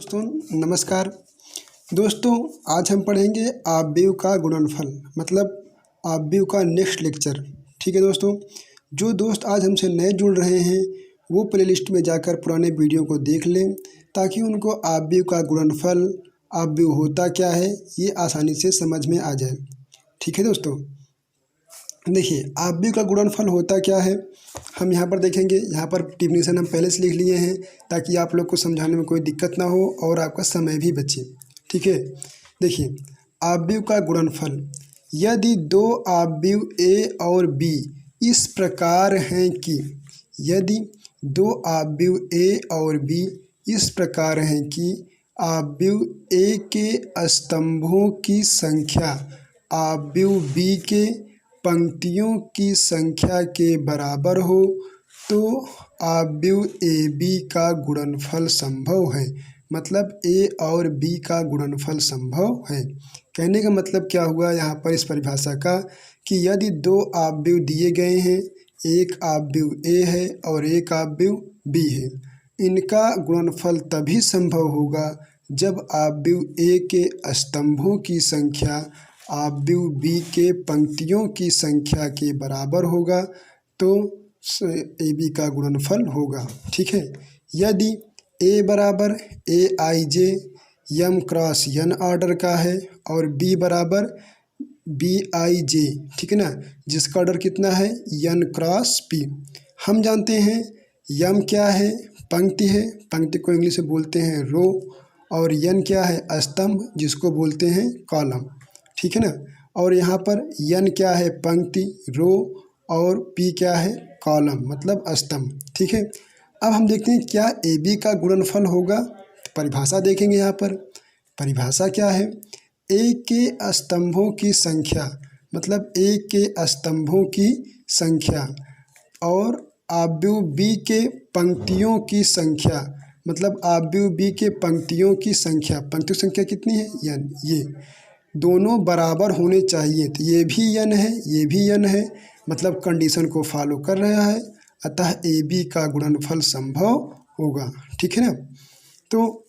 दोस्तों नमस्कार। दोस्तों आज हम पढ़ेंगे आव्यूह का गुणनफल, मतलब आव्यूह का नेक्स्ट लेक्चर। ठीक है दोस्तों, जो दोस्त आज हमसे नए जुड़ रहे हैं वो प्लेलिस्ट में जाकर पुराने वीडियो को देख लें ताकि उनको आव्यूह का गुणनफल, आव्यूह होता क्या है, ये आसानी से समझ में आ जाए। ठीक है दोस्तों, देखिए आव्यूह का गुणनफल होता क्या है हम यहाँ पर देखेंगे। यहाँ पर डेफिनेशन हम पहले से लिख लिए हैं ताकि आप लोग को समझाने में कोई दिक्कत ना हो और आपका समय भी बचे। ठीक है, देखिए आव्यूह का गुणनफल, यदि दो आव्यूह ए और बी इस प्रकार हैं कि, यदि दो आव्यूह ए और बी इस प्रकार हैं कि आव्यूह ए के स्तंभों की संख्या आव्यूह बी के पंक्तियों की संख्या के बराबर हो तो आव्यूह ए बी का गुणनफल संभव है। मतलब ए और बी का गुणनफल संभव है। कहने का मतलब क्या हुआ यहाँ पर इस परिभाषा का कि यदि दो आव्यूह दिए गए हैं, एक आव्यूह ए है और एक आव्यूह बी है, इनका गुणनफल तभी संभव होगा जब आव्यूह ए के स्तंभों की संख्या आव्यूह बी के पंक्तियों की संख्या के बराबर होगा तो ए बी का गुणनफल होगा। ठीक है, यदि ए बराबर ए आई जे यम क्रॉस यन ऑर्डर का है और बी बराबर बी आई जे, ठीक है ना, जिसका ऑर्डर कितना है यन क्रॉस पी। हम जानते हैं यम क्या है, पंक्ति है, पंक्ति को इंग्लिश में बोलते हैं रो, और यन क्या है स्तंभ, जिसको बोलते हैं कॉलम। ठीक है ना, और यहाँ पर यन क्या है पंक्ति रो और पी क्या है कॉलम मतलब स्तंभ। ठीक है, अब हम देखते हैं क्या ए बी का गुणनफल होगा। परिभाषा देखेंगे। यहाँ पर परिभाषा क्या है, ए के स्तंभों की संख्या, मतलब ए के स्तंभों की संख्या और आव्यूह बी के पंक्तियों की संख्या, मतलब आव्यूह बी के पंक्तियों की संख्या, पंक्तियों की संख्या कितनी है यन, ये दोनों बराबर होने चाहिए। तो ये भी यन है, ये भी यन है, मतलब कंडीशन को फॉलो कर रहा है, अतः ए बी का गुणनफल संभव होगा। ठीक है ना, तो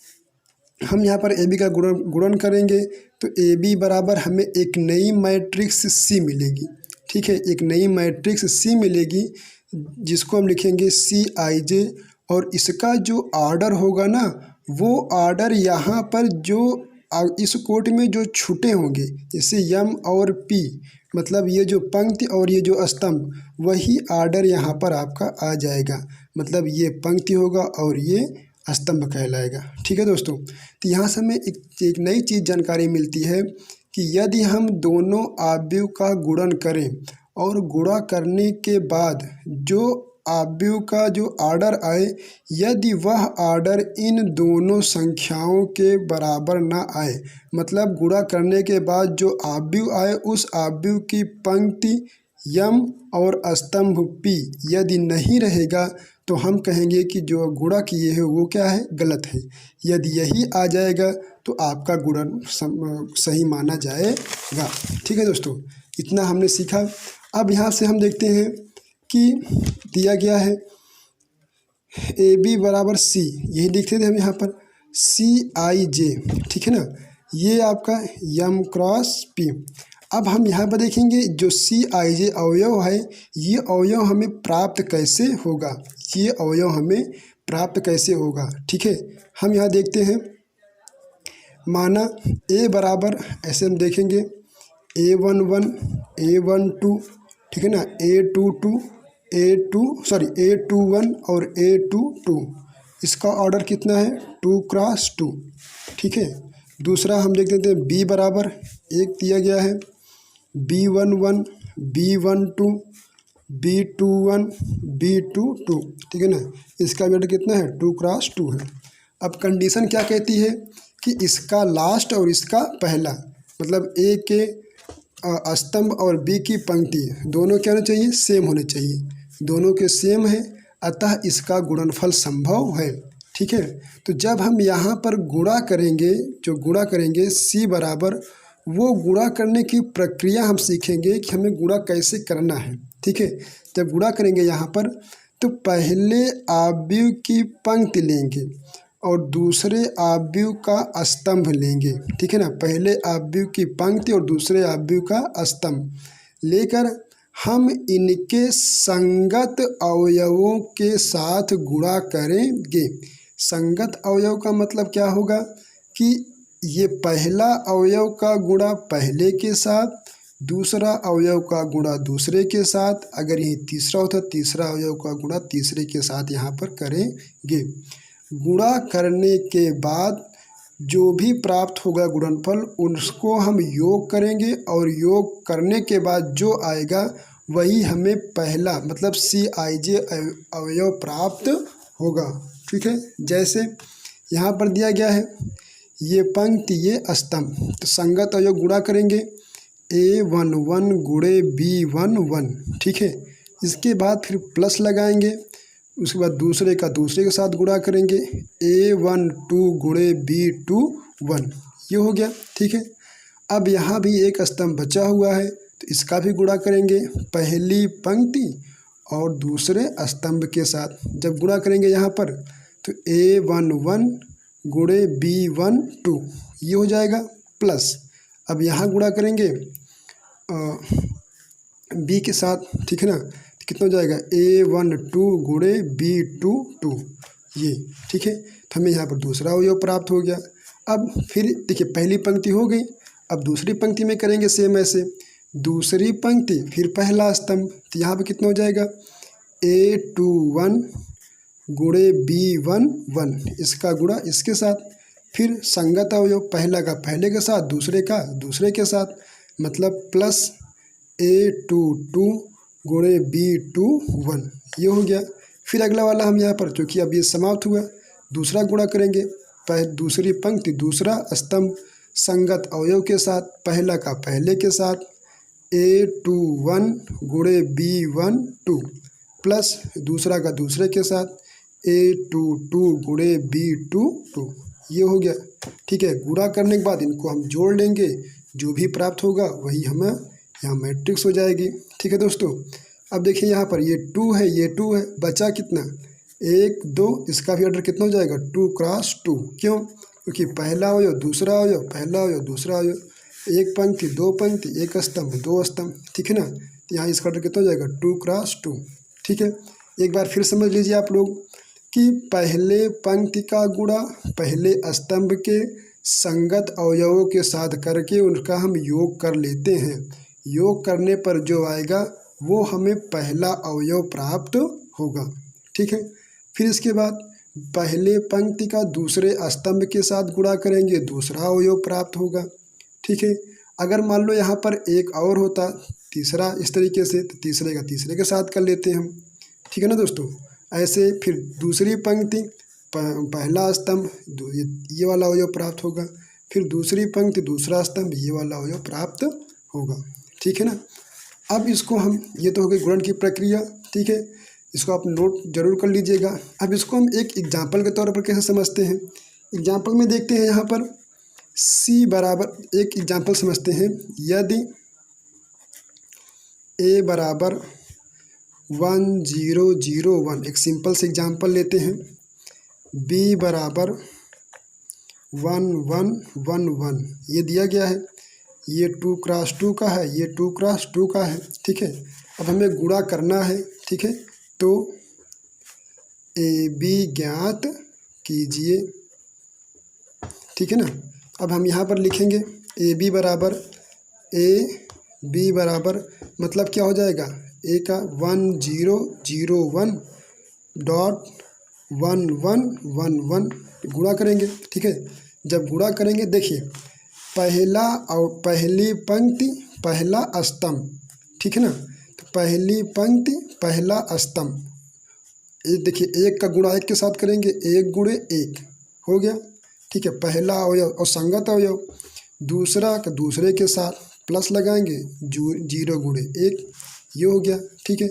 हम यहाँ पर ए बी का गुणन करेंगे तो ए बी बराबर हमें एक नई मैट्रिक्स सी मिलेगी। ठीक है, एक नई मैट्रिक्स सी मिलेगी जिसको हम लिखेंगे सी आई जे, और इसका जो ऑर्डर होगा ना वो ऑर्डर यहाँ पर जो इस कोट में जो छूटे होंगे, जैसे यम और पी, मतलब ये जो पंक्ति और ये जो स्तंभ, वही ऑर्डर यहाँ पर आपका आ जाएगा। मतलब ये पंक्ति होगा और ये स्तंभ कहलाएगा। ठीक है दोस्तों, तो यहाँ से हमें एक नई चीज़ जानकारी मिलती है कि यदि हम दोनों आव्यूह का गुणन करें और गुणा करने के बाद जो आव्यूह का जो ऑर्डर आए, यदि वह ऑर्डर इन दोनों संख्याओं के बराबर ना आए, मतलब गुणा करने के बाद जो आव्यूह आए उस आव्यूह की पंक्ति यम और स्तंभ पी यदि नहीं रहेगा तो हम कहेंगे कि जो गुणा किए हैं वो क्या है गलत है। यदि यही आ जाएगा तो आपका गुणन सही माना जाएगा। ठीक है दोस्तों, इतना हमने सीखा। अब यहाँ से हम देखते हैं कि दिया गया है ए बी बराबर सी, यही लिखते थे हम यहाँ पर सी आई जे। ठीक है ना, ये आपका यम क्रॉस पी। अब हम यहाँ पर देखेंगे जो सी आई जे अवयव है, ये अवयव हमें प्राप्त कैसे होगा, ये अवयव हमें प्राप्त कैसे होगा। ठीक है, हम यहाँ देखते हैं, माना ए बराबर, ऐसे हम देखेंगे A11 A12, ठीक है ना, A22 A21 और A22, इसका ऑर्डर कितना है 2 क्रॉस 2। ठीक है, दूसरा हम देख लेते हैं बी बराबर, एक दिया गया है B11 B12 B21 B22, ठीक है ना, इसका ऑर्डर कितना है 2 क्रॉस 2 है। अब कंडीशन क्या कहती है कि इसका लास्ट और इसका पहला, मतलब ए के स्तंभ और बी की पंक्ति दोनों क्या होने चाहिए सेम होने चाहिए, दोनों के सेम है, अतः इसका गुणनफल संभव है। ठीक है, तो जब हम यहाँ पर गुणा करेंगे, जो गुणा करेंगे सी बराबर, वो गुणा करने की प्रक्रिया हम सीखेंगे कि हमें गुणा कैसे करना है। ठीक है, जब गुणा करेंगे यहाँ पर तो पहले आव्यूह की पंक्ति लेंगे और दूसरे आव्यूह का स्तंभ लेंगे, ठीक है ना। पहले आव्यूह की पंक्ति और दूसरे आव्यूह का स्तंभ लेकर हम इनके संगत अवयवों के साथ गुणा करेंगे। संगत अवयव का मतलब क्या होगा कि ये पहला अवयव का गुणा पहले के साथ, दूसरा अवयव का गुणा दूसरे के साथ, अगर ये तीसरा होता तीसरा अवयव का गुणा तीसरे के साथ यहाँ पर करेंगे। गुणा करने के बाद जो भी प्राप्त होगा गुणनफल उसको हम योग करेंगे और योग करने के बाद जो आएगा वही हमें पहला मतलब CIJ अवयव प्राप्त होगा, ठीक है। जैसे यहाँ पर दिया गया है ये पंक्ति ये स्तंभ, तो संगत अवयव गुणा करेंगे A11 गुणे B11, ठीक है। इसके बाद फिर प्लस लगाएंगे, उसके बाद दूसरे का दूसरे के साथ गुणा करेंगे A12 गुणे B21, ये हो गया, ठीक है। अब यहाँ भी एक स्तंभ बचा हुआ है तो इसका भी गुणा करेंगे पहली पंक्ति और दूसरे स्तंभ के साथ। जब गुणा करेंगे यहाँ पर तो A11 गुणे B12 ये हो जाएगा प्लस। अब यहाँ गुणा करेंगे B के साथ, ठीक है ना, तो कितना हो जाएगा A12 गुणे B22 ये, ठीक है। तो हमें यहाँ पर दूसरा अवयव प्राप्त हो गया। अब फिर देखिए पहली पंक्ति हो गई, अब दूसरी पंक्ति में करेंगे सेम ऐसे, दूसरी पंक्ति फिर पहला स्तंभ, तो यहाँ पर कितना हो जाएगा A21 गुणे B11 इसका गुणा इसके साथ, फिर संगत अवयव पहला का पहले के साथ दूसरे का दूसरे के साथ, मतलब प्लस A22 गुणे B21 ये हो गया। फिर अगला वाला हम यहाँ पर क्योंकि अब ये समाप्त हुआ दूसरा गुणा करेंगे दूसरी पंक्ति दूसरा स्तंभ संगत अवयव के साथ, पहला का पहले के साथ A21 गुणे B12 प्लस दूसरा का दूसरे के साथ A22 गुणे B22 ये हो गया, ठीक है। गुणा करने के बाद इनको हम जोड़ लेंगे, जो भी प्राप्त होगा वही हमें यहाँ मैट्रिक्स हो जाएगी, ठीक है दोस्तों। अब देखिए यहाँ पर ये 2 है ये 2 है, बचा कितना 1 2, इसका भी ऑर्डर कितना हो जाएगा 2 क्रॉस 2, क्यों? क्योंकि पहला अवयव दूसरा अवयव पहला अवयव दूसरा अवयव, एक पंक्ति दो पंक्ति एक स्तंभ दो स्तंभ, ठीक है ना। तो यहाँ इसका ऑर्डर कितना हो जाएगा 2 क्रॉस 2, ठीक है। एक बार फिर समझ लीजिए आप लोग कि पहले पंक्ति का गुणा पहले स्तंभ के संगत अवयवों के साथ करके उनका हम योग कर लेते हैं। योग करने पर जो आएगा वो हमें पहला अवयव प्राप्त होगा, ठीक है। फिर इसके बाद पहले पंक्ति का दूसरे स्तंभ के साथ गुणा करेंगे, दूसरा अवयव प्राप्त होगा, ठीक है। अगर मान लो यहाँ पर एक और होता तीसरा इस तरीके से, तो तीसरे का तीसरे के साथ कर लेते हैं हम, ठीक है ना दोस्तों। ऐसे फिर दूसरी पंक्ति पहला स्तंभ ये वाला अवयव प्राप्त होगा, फिर दूसरी पंक्ति दूसरा स्तंभ ये वाला अवयव प्राप्त होगा, ठीक है ना। अब इसको हम ये तो हो गई गुणन की प्रक्रिया, ठीक है। इसको आप नोट जरूर कर लीजिएगा। अब इसको हम एक एग्जाम्पल के तौर पर कैसे समझते हैं, एग्जाम्पल में देखते हैं यहाँ पर C बराबर एक एग्जाम्पल समझते हैं। यदि A बराबर 1 0 0 1 एक सिंपल से एग्जाम्पल लेते हैं, B बराबर 1 1 1 1 ये दिया गया है, ये 2 क्रॉस 2 का है ये 2 क्रॉस 2 का है, ठीक है। अब हमें गुणा करना है, ठीक है। तो AB ज्ञात कीजिए, ठीक है ना। अब हम यहाँ पर लिखेंगे AB बराबर मतलब क्या हो जाएगा A का 1 0 0 1 डॉट 1 1 1 1 गुणा करेंगे, ठीक है। जब गुणा करेंगे देखिए पहला और पहली पंक्ति पहला स्तंभ, ठीक है ना। तो पहली पंक्ति पहला स्तंभ, ये देखिए एक का गुणा एक के साथ करेंगे, एक गुणे एक हो गया, ठीक है। पहला अवयव और संगत अवयव, दूसरा का दूसरे के साथ प्लस लगाएंगे 0 गुणे 1 ये हो गया, ठीक है।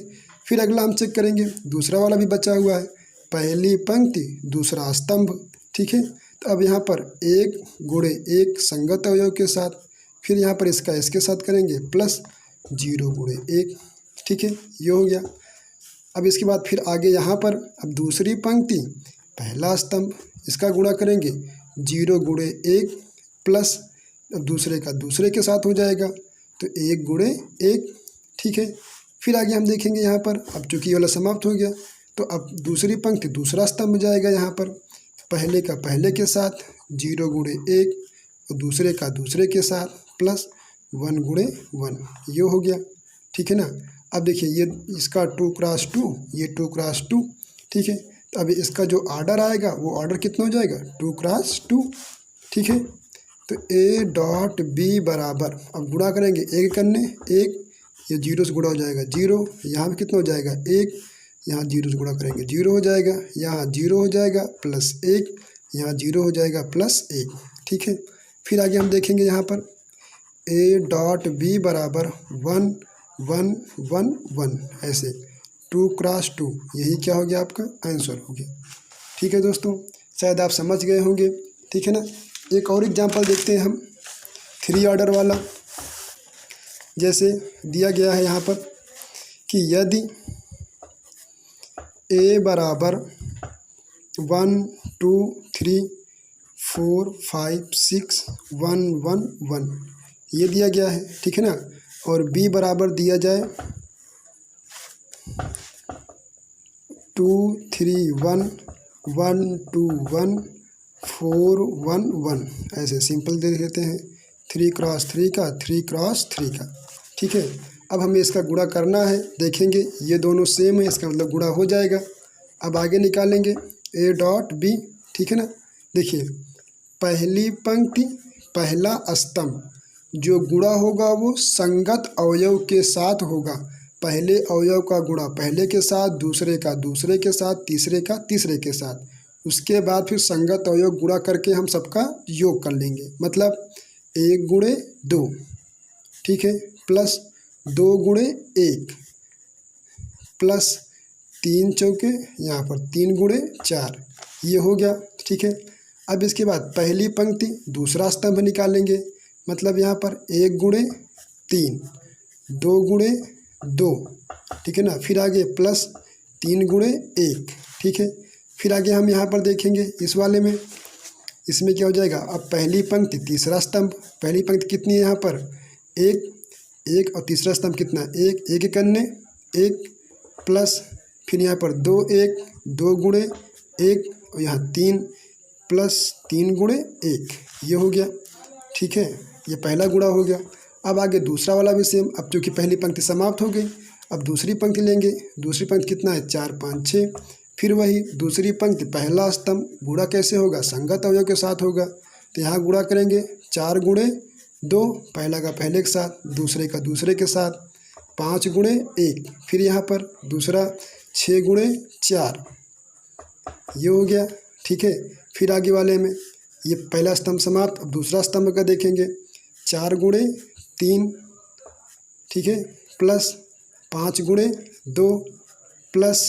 फिर अगला हम चेक करेंगे, दूसरा वाला भी बचा हुआ है, पहली पंक्ति दूसरा स्तंभ, ठीक है। तो अब यहाँ पर 1 गुणे 1 संगत अवयव के साथ, फिर यहाँ पर इसका इसके साथ करेंगे प्लस 0 गुणे 1, ठीक है, ये हो गया। अब इसके बाद फिर आगे यहाँ पर अब दूसरी पंक्ति पहला स्तंभ, इसका गुणा करेंगे 0 गुणे 1 प्लस दूसरे का दूसरे के साथ हो जाएगा तो 1 गुणे 1, ठीक है। फिर आगे हम देखेंगे यहाँ पर, अब चूंकि ये वाला समाप्त हो गया तो अब दूसरी पंक्ति दूसरा स्तंभ जाएगा यहाँ पर, पहले का पहले के साथ 0 गुणे 1 और दूसरे का दूसरे के साथ प्लस 1 गुणे 1, ये हो गया, ठीक है ना। अब देखिए ये इसका 2 क्रॉस 2, ये 2 क्रॉस 2, ठीक है। तो अब इसका जो ऑर्डर आएगा वो ऑर्डर कितना हो जाएगा 2 क्रॉस 2, ठीक है। तो A डॉट B बराबर, अब गुणा करेंगे एक करने एक, ये 0 से गुणा हो जाएगा 0, यहाँ पे कितना हो जाएगा 1, यहाँ 0 से गुणा करेंगे 0 हो जाएगा, यहाँ 0 हो जाएगा प्लस 1, यहाँ 0 हो जाएगा प्लस 1, ठीक है। फिर आगे हम देखेंगे यहाँ पर A डॉट B बराबर 1 1 1 1, ऐसे 2 क्रॉस 2, यही क्या हो गया आपका आंसर हो गया, ठीक है दोस्तों। शायद आप समझ गए होंगे, ठीक है ना। एक और एग्जांपल देखते हैं हम 3 ऑर्डर वाला। जैसे दिया गया है यहाँ पर कि यदि A बराबर 1 2 3 4 5 6 1 1 1, ये दिया गया है, ठीक है ना। और B बराबर दिया जाए 2 3 1 1 2 1 4 1 1, ऐसे सिंपल दे देते हैं 3 क्रॉस 3 का 3 क्रॉस 3 का, ठीक है। अब हमें इसका गुणा करना है, देखेंगे ये दोनों सेम है, इसका मतलब गुणा हो जाएगा। अब आगे निकालेंगे A डॉट B, ठीक है ना। देखिए पहली पंक्ति पहला स्तंभ, जो गुणा होगा वो संगत अवयव के साथ होगा। पहले अवयव का गुणा पहले के साथ, दूसरे का दूसरे के साथ, तीसरे का तीसरे के साथ, उसके बाद फिर संगत अवयव गुणा करके हम सबका योग कर लेंगे, मतलब 1 गुणे 2, ठीक है, प्लस 2 गुणे 1 प्लस 3 चौके यहाँ पर 3 गुणे 4, ये हो गया, ठीक है। अब इसके बाद पहली पंक्ति दूसरा स्तंभ निकालेंगे, मतलब यहाँ पर 1 गुणे 3 2 गुणे 2, ठीक है ना। फिर आगे प्लस 3 गुणे 1, ठीक है। फिर आगे हम यहाँ पर देखेंगे इस वाले में, इसमें क्या हो जाएगा, अब पहली पंक्ति तीसरा स्तंभ, पहली पंक्ति कितनी है यहाँ पर 1 1 और तीसरा स्तंभ कितना 1 1 करने 1 प्लस फिर यहाँ पर 2 1 2 गुणे 1 और यहाँ 3 प्लस 3 गुणे 1, ये हो गया, ठीक है। ये पहला गुणा हो गया। अब आगे दूसरा वाला भी सेम, अब चूँकि पहली पंक्ति समाप्त हो गई, अब दूसरी पंक्ति लेंगे। दूसरी पंक्ति कितना है 4 5 6, फिर वही दूसरी पंक्ति पहला स्तंभ, गुणा कैसे होगा संगत अवयव के साथ होगा, तो यहाँ गुणा करेंगे 4 गुणे 2, पहला का पहले के साथ, दूसरे का दूसरे के साथ, 5 गुणे 1, फिर यहाँ पर दूसरा 6 गुणे 4, ये हो गया, ठीक है। फिर आगे वाले में ये पहला स्तंभ समाप्त, अब दूसरा स्तंभ का देखेंगे 4 गुणे 3, ठीक है, प्लस 5 गुणे 2 प्लस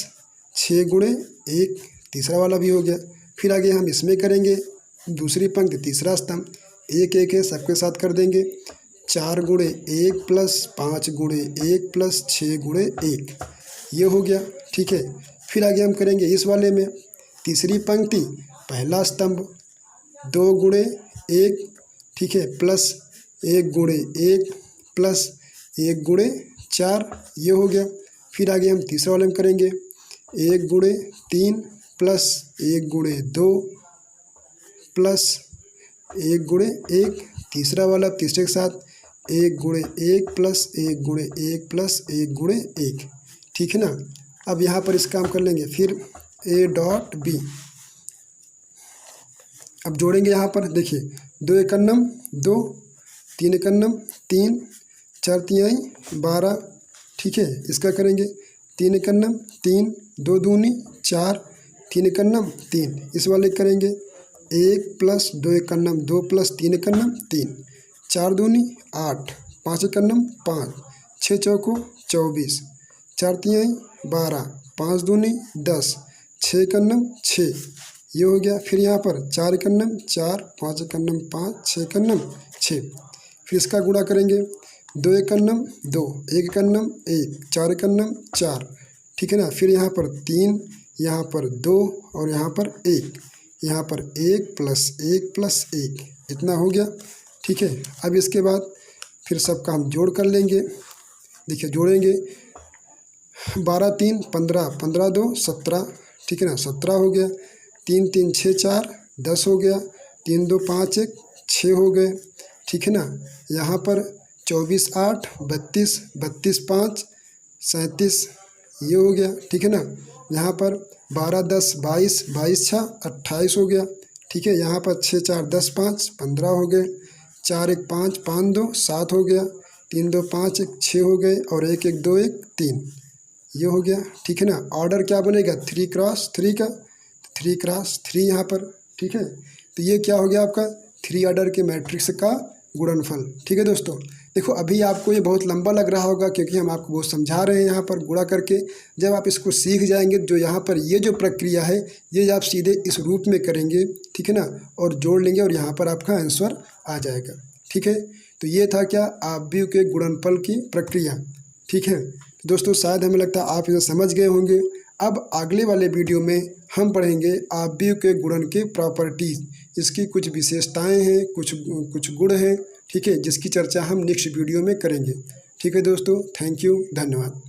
6 गुणे 1, तीसरा वाला भी हो गया। फिर आगे हम इसमें करेंगे दूसरी पंक्ति तीसरा स्तंभ, 1 1 है सबके साथ कर देंगे, 4 गुणे 1 प्लस 5 गुणे 1 प्लस 6 गुणे 1, ये हो गया, ठीक है। फिर आगे हम करेंगे इस वाले में तीसरी पंक्ति पहला स्तंभ 2 गुणे 1, ठीक है, प्लस 1 गुणे 1 प्लस 1 गुणे 4, ये हो गया। फिर आगे हम तीसरा वाले में करेंगे 1 गुणे 3 प्लस 1 गुणे 2 प्लस 1 गुणे 1, तीसरा वाला तीसरे के साथ 1 गुणे 1 प्लस 1 गुणे 1 प्लस 1 गुणे 1, ठीक है ना। अब यहाँ पर इस काम कर लेंगे, फिर A डॉट B, अब जोड़ेंगे यहाँ पर, देखिए 2 एकन्नम 2 3 एकन्नम 3 4 तिहाई 12, ठीक है। इसका करेंगे 3 एकन्नम 3 2 दूनी 4 3 एकन्नम 3, इस वाले करेंगे 1 प्लस 2 एकन्नम 2 प्लस 3 एकन्नम 3, 4 दूनी 8 5 एकन्नम 5 6 चौको 24 4 तिहाई 12 5 दूनी 10 6 एकन्नम 6, ये हो गया। फिर यहाँ पर 4 एकन्नम 4 5 एकन्नम 5 6 एकन्नम 6, फिर इसका गुणा करेंगे 2 एकन्नम 2 1 एकन्नम 1 4 एकन्नम 4, ठीक है ना। फिर यहाँ पर 3 यहाँ पर 2 और यहाँ पर 1, यहाँ पर 1 + 1 + 1 इतना हो गया। ठीक है, अब इसके बाद फिर सबका हम जोड़ कर लेंगे। देखिए जोड़ेंगे, 12 × 3 = 15, 15 × 2 = 17, ठीक है ना, 17 हो गया। 3 × 3 = 6, 4 10 हो गया। 3 × 2 = 5, 1 6 हो गए, ठीक है ना। यहाँ पर 24 × 8 = 32, 32 × 5 = 37 ये हो गया, ठीक है ना। यहाँ पर 12 × 10 = 22, 22 × 6 = 28 हो गया, ठीक है। यहाँ पर 6 × 4 = 10, 5 = 15 हो गए। 4 × 1 = 5, 5 × 2 = 7 हो गया। 3 × 2 = 5, 1 6 हो गए और 1 × 1 = 2, 1 3 ये हो गया, ठीक है ना। ऑर्डर क्या बनेगा 3 × 3 का, 3 × 3 यहाँ पर, ठीक है। तो ये क्या हो गया आपका 3 ऑर्डर के मैट्रिक्स का गुणनफल, ठीक है दोस्तों। देखो अभी आपको ये बहुत लंबा लग रहा होगा क्योंकि हम आपको बहुत समझा रहे हैं यहाँ पर गुणा करके। जब आप इसको सीख जाएंगे जो यहाँ पर ये जो प्रक्रिया है ये आप सीधे इस रूप में करेंगे, ठीक है ना, और जोड़ लेंगे और यहाँ पर आपका आंसर आ जाएगा, ठीक है। तो ये था क्या आव्यूह के गुणनफल की प्रक्रिया, ठीक है दोस्तों। शायद हमें लगता है आप इसे समझ गए होंगे। अब अगले वाले वीडियो में हम पढ़ेंगे आव्यूह के गुणन के प्रॉपर्टीज, इसकी कुछ विशेषताएं हैं, कुछ गुण हैं, ठीक है, जिसकी चर्चा हम नेक्स्ट वीडियो में करेंगे, ठीक है दोस्तों। थैंक यू, धन्यवाद।